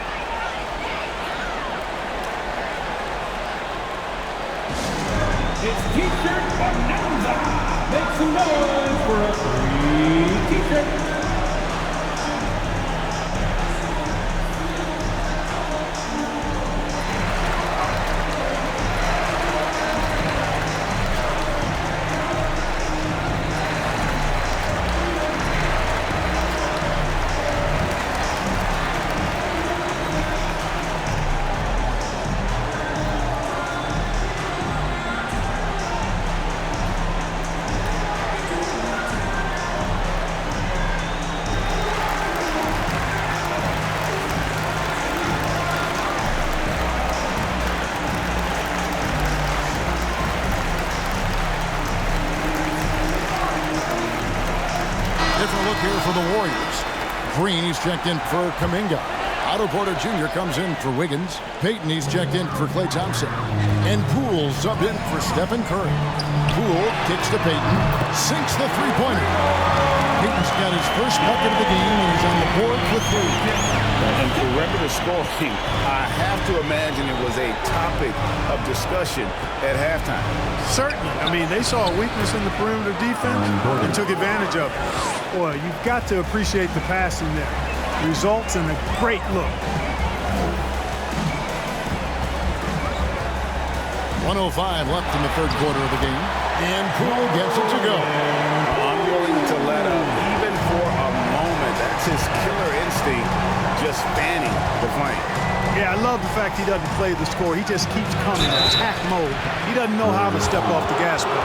L: It's T-shirt Bonanza. Make some noise for a free T-shirt.
A: Here for the Warriors. Green, he's checked in for Kuminga. Otto Porter Jr. comes in for Wiggins. Payton, he's checked in for Klay Thompson. And Poole's up in for Stephen Curry. Poole kicks to Payton, sinks the three-pointer. Payton's got his first bucket of the game, and he's on the board for three.
C: And perimeter scoring, I have to imagine it was a topic of discussion at halftime.
D: Certainly. I mean, they saw a weakness in the perimeter defense and took advantage of it. Boy, you've got to appreciate the passing there. Results in a great look.
A: 1:05 left in the third quarter of the game. And Poole gets it to go.
C: Unwilling to let up, even for a moment. That's his killer instinct, just fanning the flame.
D: Yeah, I love the fact he doesn't play the score. He just keeps coming in attack mode. He doesn't know how to step off the gas pedal.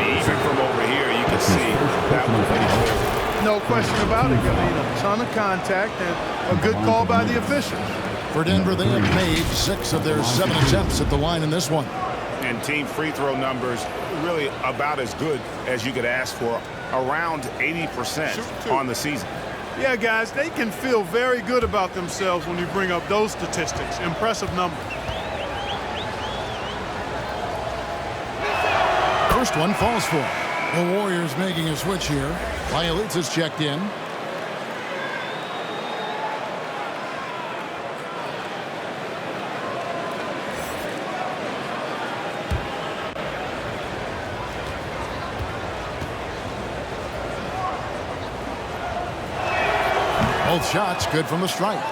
C: Even from over here, you can see that one pretty clear.
D: No question about it. I mean, a ton of contact and a good call by the officials.
A: For Denver, they have made 6 of their 7 attempts at the line in this one.
C: And team free throw numbers really about as good as you could ask for, around 80% on the season.
D: Yeah, guys, they can feel very good about themselves when you bring up those statistics. Impressive numbers.
A: First one falls for him. The Warriors making a switch here. Violets is checked in. Both shots good from the stripe.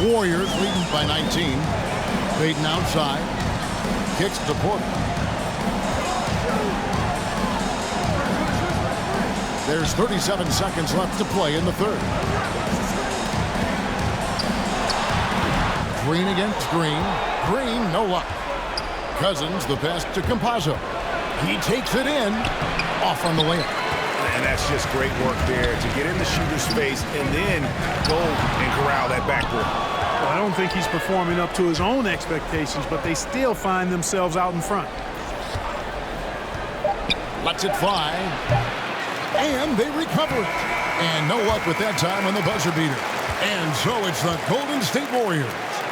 A: Warriors leading by 19. Payton outside. Kicks to Porter. There's 37 seconds left to play in the third. Green against Green. Green, no luck. Cousins, the pass to Campazzo. He takes it in. Off on the layup.
C: And that's just great work there to get in the shooter's space and then go and corral that backboard.
D: Well, I don't think he's performing up to his own expectations, but they still find themselves out in front.
A: Lets it fly. And they recover it. And no luck with that time on the buzzer beater. And so it's the Golden State Warriors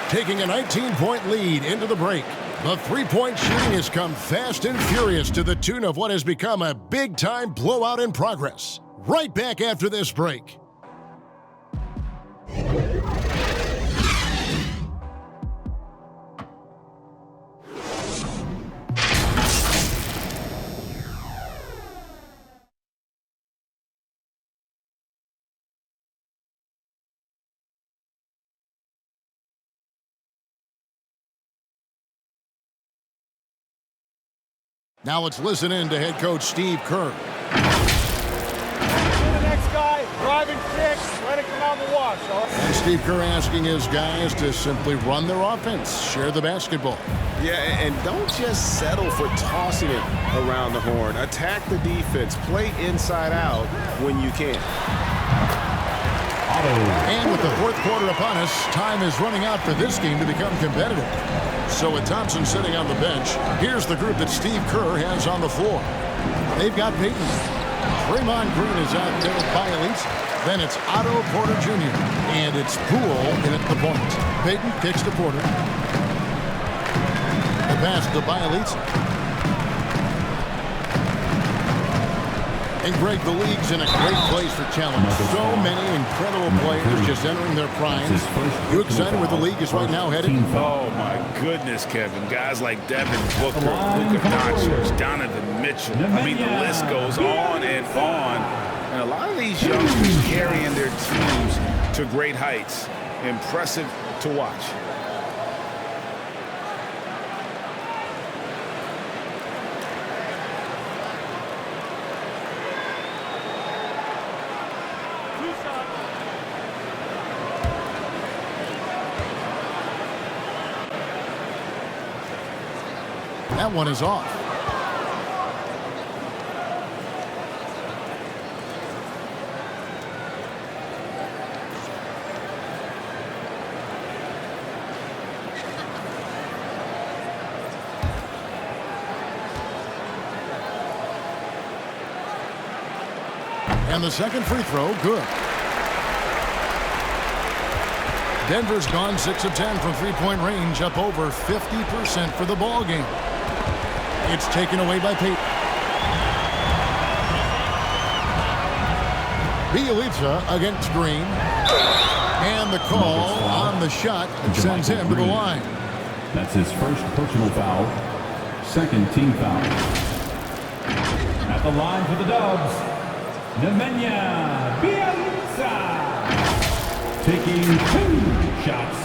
A: taking a 19-point lead into the break. The three-point shooting has come fast and furious to the tune of what has become a big-time blowout in progress. Right back after this break. Now let's listen in to head coach Steve Kerr.
M: The next guy, driving six, let it come out the wash.
A: And Steve Kerr asking his guys to simply run their offense, share the basketball.
C: Yeah, and don't just settle for tossing it around the horn. Attack the defense. Play inside out when you can.
A: And with the fourth quarter upon us, time is running out for this game to become competitive. So with Thompson sitting on the bench, here's the group that Steve Kerr has on the floor. They've got Payton. Draymond Green is out there with Bialitz. Then it's Otto Porter Jr. And it's Poole in at the point. Payton kicks to Porter. The pass to Bialitz. And Greg, the league's in a great place for challenge. So many incredible players just entering their primes. You excited where the league is right now headed?
C: Oh, my goodness, Kevin. Guys like Devin Booker, Luka Doncic, Donovan Mitchell. I mean, the list goes on and on. And a lot of these youngsters carrying their teams to great heights. Impressive to watch.
A: That one is off. And the second free throw, good. Denver's gone 6 of 10 from three-point range, up over 50% for the ball game. It's taken away by Payton. Bielitsa against Green. And the call on the shot sends him to the line.
E: That's his first personal foul. Second team foul. At the line for the Dubs, Nemanja Bjelica. Taking 2 shots.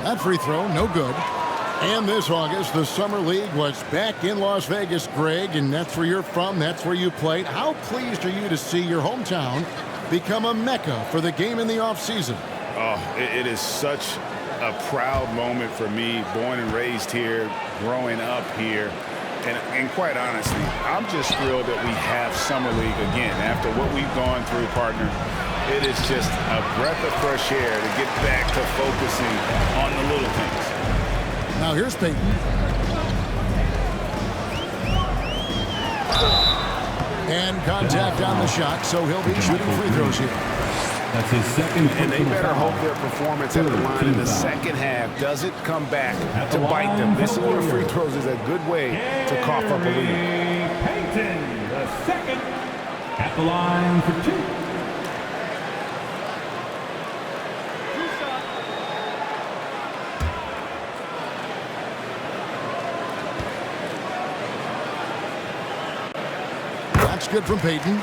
A: That free throw, no good. And this August, the Summer League was back in Las Vegas, Greg, and that's where you're from, that's where you played. How pleased are you to see your hometown become a mecca for the game in the offseason?
C: Oh, it is such a proud moment for me, born and raised here, growing up here. And quite honestly, I'm just thrilled that we have Summer League again. After what we've gone through, partner, it is just a breath of fresh air to get back to focusing on the little things.
A: Now here's Payton. And contact on the shot, so he'll be shooting free throws here.
E: That's his second.
C: And they better hope their performance at the line in the second half doesn't come back to bite them. Missing your free throws is a good way to cough up a lead.
E: Payton, the second, at the line for 2.
A: That's good from Payton.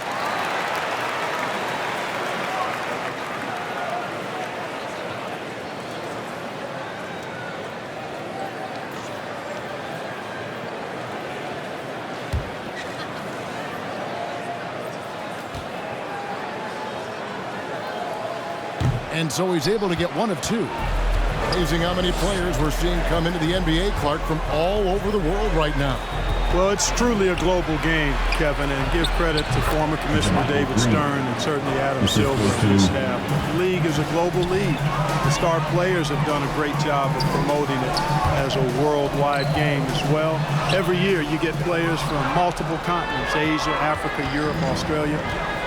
A: And so he's able to get 1 of 2. Amazing how many players we're seeing come into the NBA, Clark, from all over the world right now.
D: Well, it's truly a global game, Kevin, and give credit to former Commissioner David Stern and certainly Adam Silver and his staff. The league is a global league. The star players have done a great job of promoting it as a worldwide game as well. Every year you get players from multiple continents, Asia, Africa, Europe, Australia.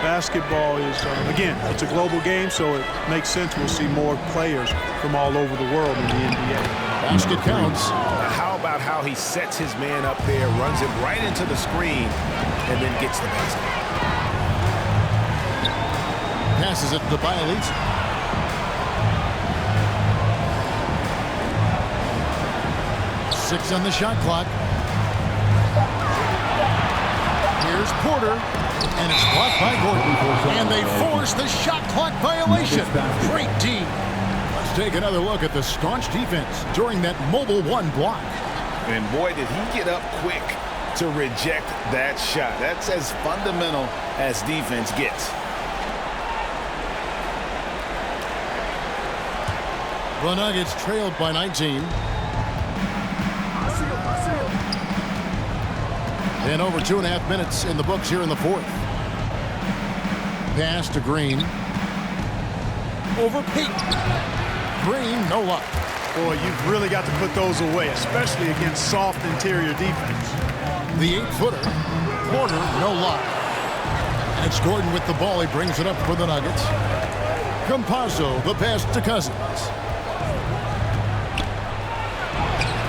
D: Basketball is, again, it's a global game, so it makes sense we'll see more players from all over the world in the NBA.
A: Basket counts.
C: How about how he sets his man up there, runs him right into the screen, and then gets the basket.
A: Passes it to Bielitz. Six on the shot clock. Here's Porter, and it's blocked by Gordon. And they force the shot clock violation. Great D. Let's take another look at the staunch defense during that mobile one block.
C: And boy, did he get up quick to reject that shot. That's as fundamental as defense gets.
A: The Nuggets trailed by 19. And over 2.5 minutes in the books here in the fourth. Pass to Green. Over Payton. Green, no luck.
D: Boy, you've really got to put those away, especially against soft interior defense.
A: The 8-footer. Porter, no luck. And it's Gordon with the ball. He brings it up for the Nuggets. Campazzo, the pass to Cousins.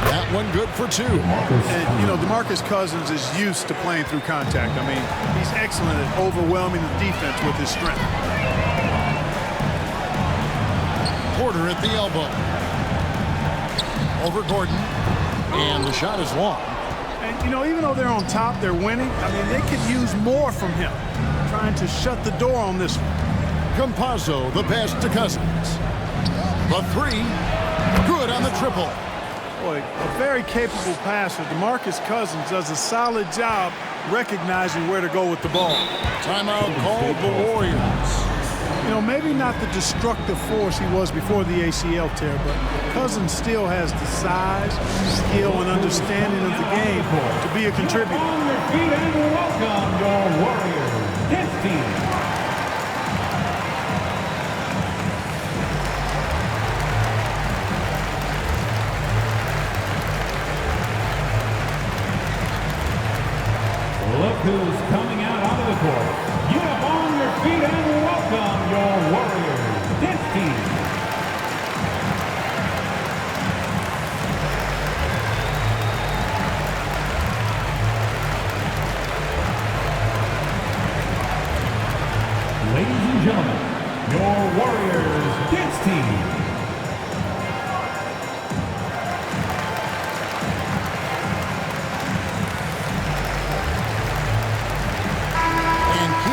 A: That one good for two.
D: And, you know, DeMarcus Cousins is used to playing through contact. I mean, he's excellent at overwhelming the defense with his strength.
A: Porter at the elbow. Over Gordon. And the shot is long.
D: And, you know, even though they're on top, they're winning. I mean, they could use more from him. Trying to shut the door on this one.
A: Campazzo, the pass to Cousins. The three. Good on the triple.
D: Boy, a very capable passer. DeMarcus Cousins does a solid job recognizing where to go with the ball.
A: Timeout called the Warriors.
D: You know, maybe not the destructive force he was before the ACL tear, but Cousins still has the size, skill, and understanding of the game to be a contributor.
L: On your feet and welcome your Warriors dance team. Look who's coming out onto the court. You up on your feet and welcome your Warriors dance team. Ladies and gentlemen, your Warriors dance team.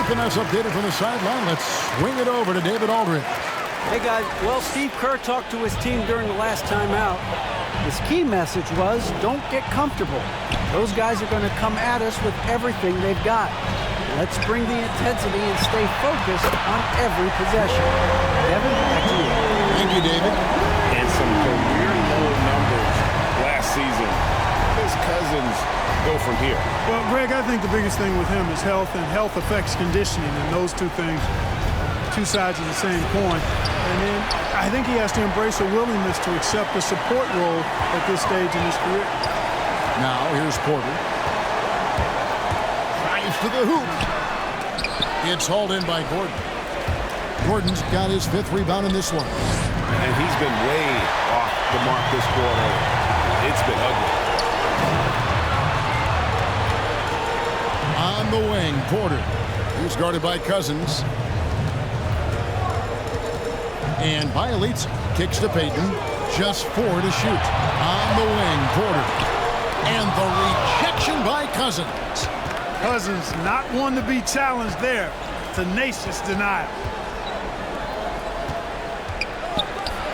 A: Keeping us updated from the sideline, let's swing it over to David Aldridge.
B: Hey guys, well, Steve Kerr talked to his team during the last timeout. His key message was, don't get comfortable. Those guys are going to come at us with everything they've got. Let's bring the intensity and stay focused on every possession. Kevin, back to you.
A: Thank you, David.
C: And some career low numbers last season. Does Cousins go from here?
D: Well, Greg, I think the biggest thing with him is health, and health affects conditioning, and those two things, two sides of the same coin. And then I think he has to embrace a willingness to accept a support role at this stage in his career.
A: Now, here's Porter. Drives to the hoop. It's hauled in by Gordon. Gordon's got his 5th rebound in this one.
C: And he's been way off the mark this quarter. It's been ugly.
A: On the wing, Porter. He's guarded by Cousins. And Bielitz kicks to Payton. Just 4 to shoot. On the wing, Porter. And the rejection by Cousins.
D: Cousins not one to be challenged there. Tenacious denial.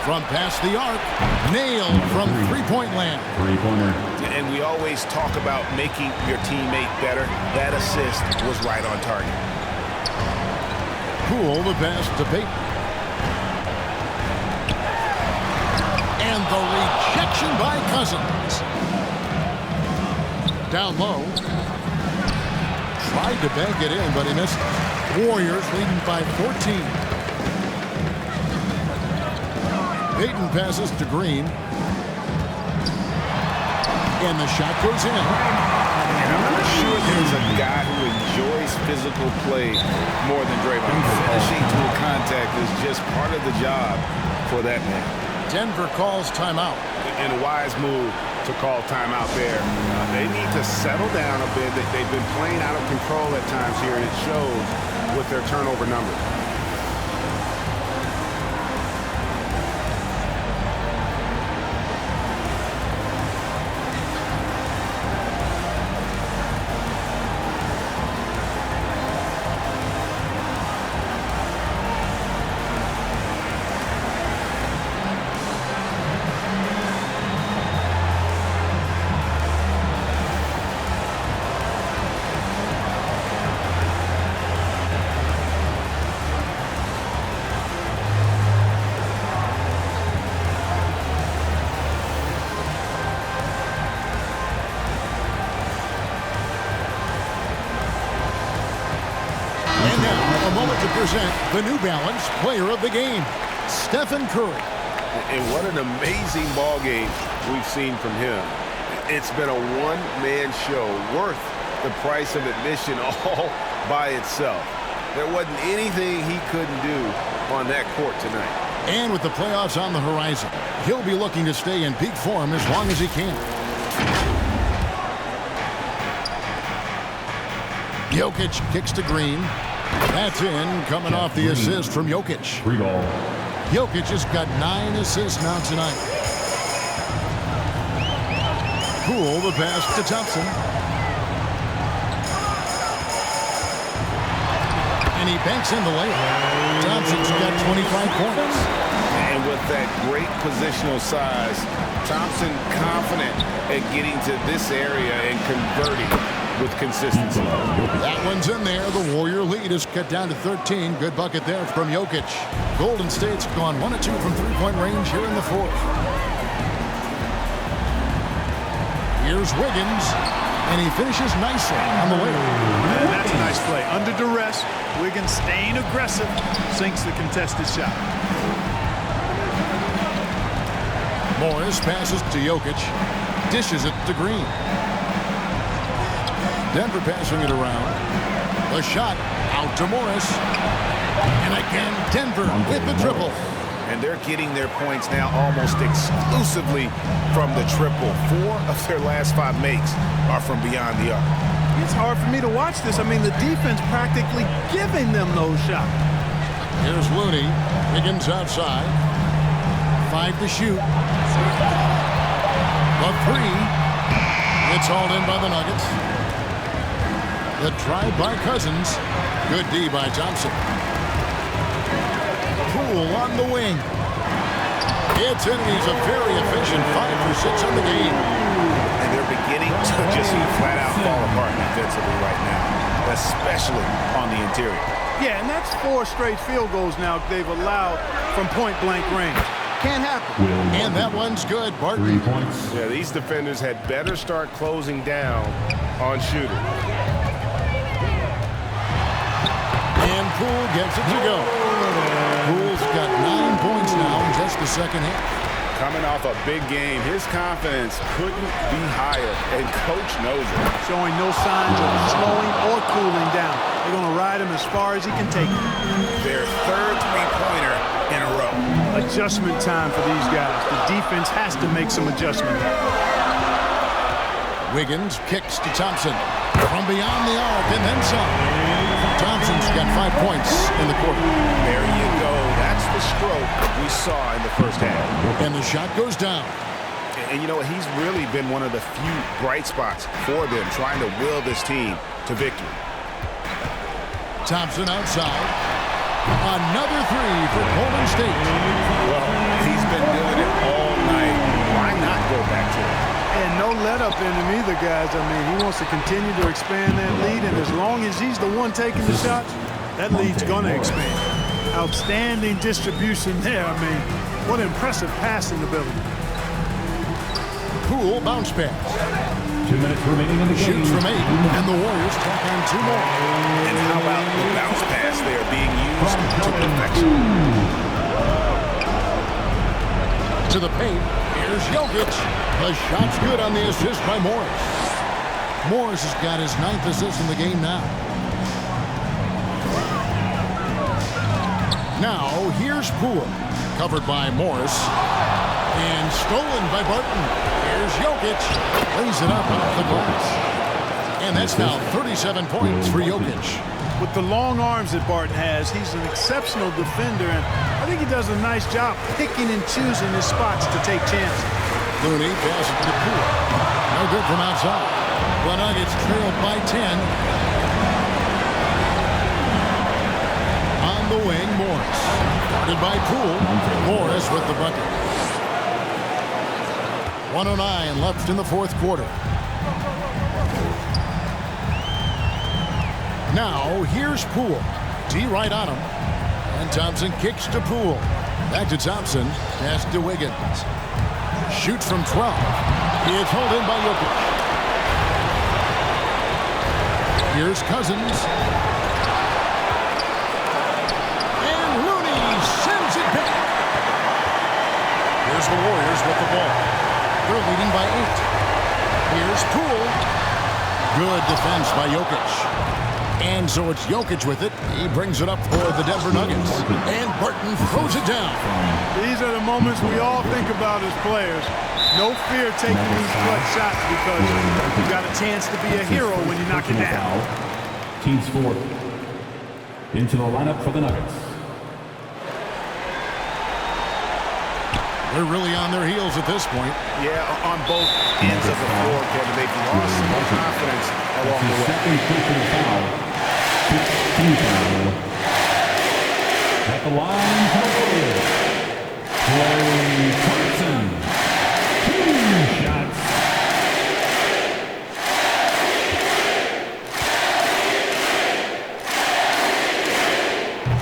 A: From past the arc, nailed from three-point land.
E: Three-pointer.
C: And we always talk about making your teammate better. That assist was right on target.
A: Poole, the pass to Payton. And the rejection by Cousins. down low. Tried to bank it in, but he missed. Warriors leading by 14. Payton passes to Green. And the shot goes in.
C: And I'm not sure there's a guy who enjoys physical play more than Draymond. Finishing to a contact is just part of the job for that man.
A: Denver calls timeout.
C: And a wise move to call timeout there. They need to settle down a bit. They've been playing out of control at times here, and it shows with their turnover numbers.
A: To present the New Balance Player of the Game, Stephen Curry.
C: And what an amazing ball game we've seen from him. It's been a one-man show worth the price of admission all by itself. There wasn't anything he couldn't do on that court tonight.
A: And with the playoffs on the horizon, he'll be looking to stay in peak form as long as he can. Jokic kicks to Green. That's in, coming off the assist from Jokic. Jokic has got 9 assists now tonight. Poole, the pass to Thompson. And he banks in the layup. Thompson's got 25 points.
C: And with that great positional size, Thompson confident at getting to this area and converting with consistency.
A: That one's in there. The Warrior lead is cut down to 13. Good bucket there from Jokic. Golden State's gone 1 of 2 from three-point range here in the fourth. Here's Wiggins, and he finishes nicely on the layup.
D: And that's a nice play. Under duress, Wiggins staying aggressive, sinks the contested shot.
A: Morris passes to Jokic, dishes it to Green. Denver passing it around. The shot out to Morris. And again, Denver with the triple.
C: And they're getting their points now almost exclusively from the triple. 4 of their last 5 makes are from beyond the arc.
D: It's hard for me to watch this. I mean, the defense practically giving them those shots.
A: Here's Looney. Wiggins outside. 5 to shoot. The 3. It's hauled in by the Nuggets. The drive by Cousins. Good D by Thompson. Poole on the wing. It's in. He's a very efficient 5 for 6 on the game.
C: And they're beginning to just flat out fall apart defensively right now, especially on the interior.
D: Yeah, and that's 4 straight field goals now they've allowed from point-blank range. Can't happen.
A: And that one's good. Barton.
E: 3 points.
C: Yeah, these defenders had better start closing down on shooting.
A: And Poole gets it to go. Poole's got 9 points now in just the second half.
C: Coming off a big game, his confidence couldn't be higher, and Coach knows it.
D: Showing no signs of slowing or cooling down. They're going to ride him as far as he can take it.
C: Their 3rd three-pointer in a row.
D: Adjustment time for these guys. The defense has to make some adjustment.
A: Wiggins kicks to Thompson from beyond the arc and then some. Thompson's got 5 points in the quarter.
C: There you go. That's the stroke we saw in the first half.
A: And the shot goes down.
C: And you know, he's really been one of the few bright spots for them, trying to will this team to victory.
A: Thompson outside. Another 3 for Golden State.
C: Well, he's been doing it all night. Why not go back to it?
D: And no let-up in him either, guys. I mean, he wants to continue to expand that lead, and as long as he's the one taking the shots, that lead's going to expand. Outstanding distribution there. I mean, what impressive passing ability.
A: Poole bounce pass.
E: 2 minutes remaining in the game.
A: Shoots from 8, and the Warriors tack on 2 more.
C: And how about the bounce pass there being used to perfection?
A: To the paint. Here's Jokic. The shot's good on the assist by Morris. Morris has got his 9th assist in the game now. Now, here's Poole. Covered by Morris. And stolen by Barton. Here's Jokic. Lays it up off the glass. And that's now 37 points for Jokic.
D: With the long arms that Barton has, he's an exceptional defender, and I think he does a nice job picking and choosing his spots to take chances.
A: Looney passes to Poole. No good from outside. The Nuggets trailed by 10. On the wing, Morris. Guarded by Poole. Morris with the bucket. 1:09 left in the 4th quarter. Now, here's Poole. D right on him. And Thompson kicks to Poole. Back to Thompson. Pass to Wiggins. Shoots from 12. It's held in by Jokic. Here's Cousins. And Looney sends it back. Here's the Warriors with the ball. They're leading by 8. Here's Poole. Good defense by Jokic. And so it's Jokic with it. He brings it up for the Denver Nuggets. And Barton throws it down.
D: These are the moments we all think about as players. No fear taking these clutch shots because you've got a chance to be a hero when you knock it down.
E: Team's fourth. Into the lineup for the Nuggets.
A: They're really on their heels at this point.
C: Yeah, on both ends of the floor, Kevin. They've lost some confidence along the way.
E: Second personal foul. 16th foul. At the line for the Warriors. Klay Thompson. 2 shots.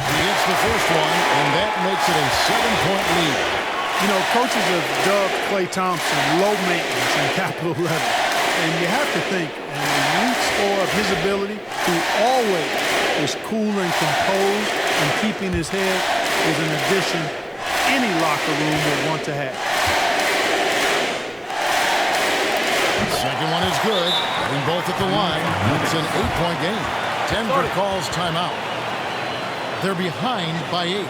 A: He hits the first one, and that makes it a 7-point lead.
D: You know, coaches have dubbed Klay Thompson low maintenance in capital letters. And you have to think, an elite scorer of his ability, who always is cool and composed and keeping his head, is an addition any locker room would want to have.
A: Second one is good. Getting both at the line. It's an 8-point game. Denver calls timeout. They're behind by 8.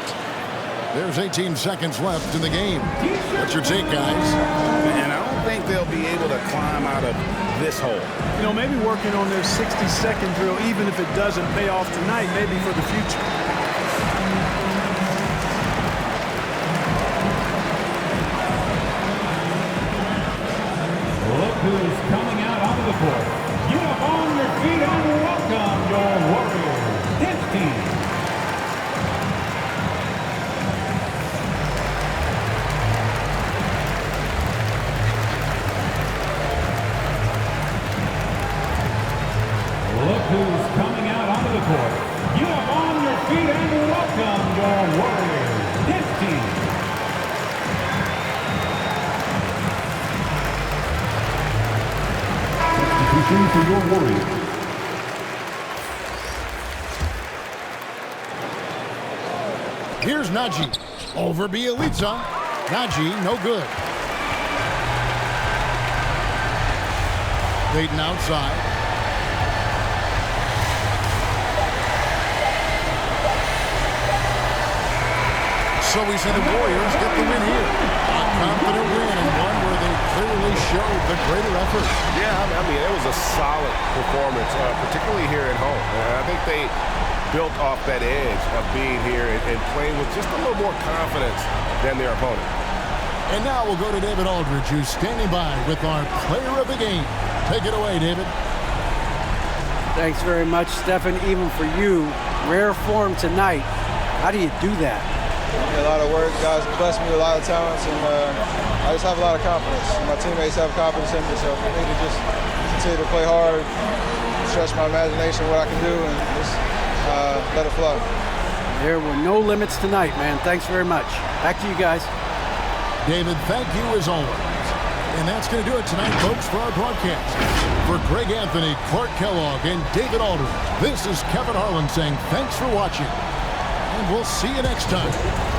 A: There's 18 seconds left in the game. What's your take, guys?
C: And I don't think they'll be able to climb out of this hole.
D: You know, maybe working on their 60-second drill, even if it doesn't pay off tonight, maybe for the future.
L: Look who's coming out onto the court. Get up on your feet and welcome your Warriors. This team. Look who's coming out onto the court. Get up on your feet and welcome your Warriors. This team.
E: Substitution for your Warriors.
A: Here's Najee. Over Bielitsa. Najee, no good. Payton outside. So we see the Warriors get the win here. A confident win and one where they clearly showed the greater effort.
C: Yeah, I mean, it was a solid performance, particularly here at home. And I think they built off that edge of being here and playing with just a little more confidence than their opponent.
A: And now we'll go to David Aldridge, who's standing by with our player of the game. Take it away, David.
B: Thanks very much, Stephen. Even for you, rare form tonight. How do you do that?
G: A lot of work. Guys blessed me with a lot of talents, and I just have a lot of confidence. My teammates have confidence in me, so for me to just continue to play hard, stretch my imagination, what I can do, and just let it flow.
B: There were no limits tonight, man. Thanks very much. Back to you guys.
A: David, thank you as always. And that's going to do it tonight, folks, for our broadcast. For Greg Anthony, Clark Kellogg, and David Aldridge, this is Kevin Harlan saying thanks for watching. And we'll see you next time.